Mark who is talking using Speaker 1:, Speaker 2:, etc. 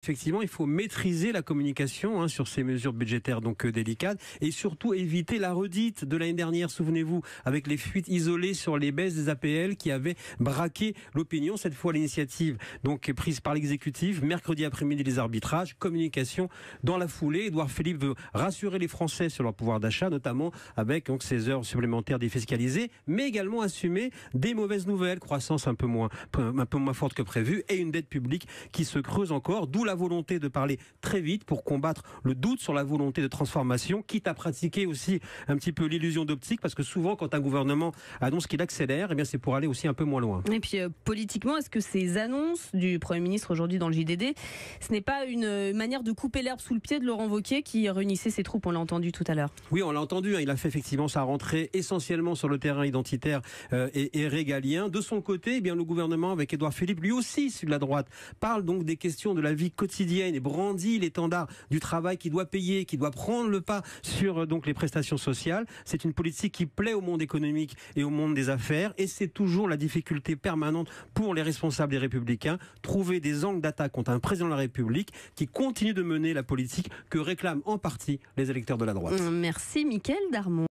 Speaker 1: Effectivement, il faut maîtriser la communication sur ces mesures budgétaires donc délicates et surtout éviter la redite de l'année dernière, souvenez-vous, avec les fuites isolées sur les baisses des APL qui avaient braqué l'opinion. Cette fois, l'initiative donc prise par l'exécutif, mercredi après-midi les arbitrages, communication dans la foulée. Édouard Philippe veut rassurer les Français sur leur pouvoir d'achat, notamment avec donc ces heures supplémentaires défiscalisées, mais également assumer des mauvaises nouvelles, croissance un peu moins forte que prévu et une dette publique qui se creuse encore, d'où la volonté de parler très vite pour combattre le doute sur la volonté de transformation, quitte à pratiquer aussi un petit peu l'illusion d'optique, parce que souvent quand un gouvernement annonce qu'il accélère, eh bien c'est pour aller aussi un peu moins loin.
Speaker 2: Et puis politiquement, est-ce que ces annonces du Premier ministre aujourd'hui dans le JDD, ce n'est pas une manière de couper l'herbe sous le pied de Laurent Wauquiez qui réunissait ses troupes, on l'a entendu tout à l'heure?
Speaker 1: Oui, on l'a entendu, il a fait effectivement sa rentrée essentiellement sur le terrain identitaire et régalien. De son côté, eh bien, le gouvernement avec Édouard Philippe, lui aussi issu de la droite, parle donc des questions de la vie quotidienne et brandit l'étendard du travail qui doit payer, qui doit prendre le pas sur donc les prestations sociales. C'est une politique qui plaît au monde économique et au monde des affaires, et c'est toujours la difficulté permanente pour les responsables des Républicains, trouver des angles d'attaque contre un président de la République qui continue de mener la politique que réclament en partie les électeurs de la droite.
Speaker 2: Merci Mickaël Darmon.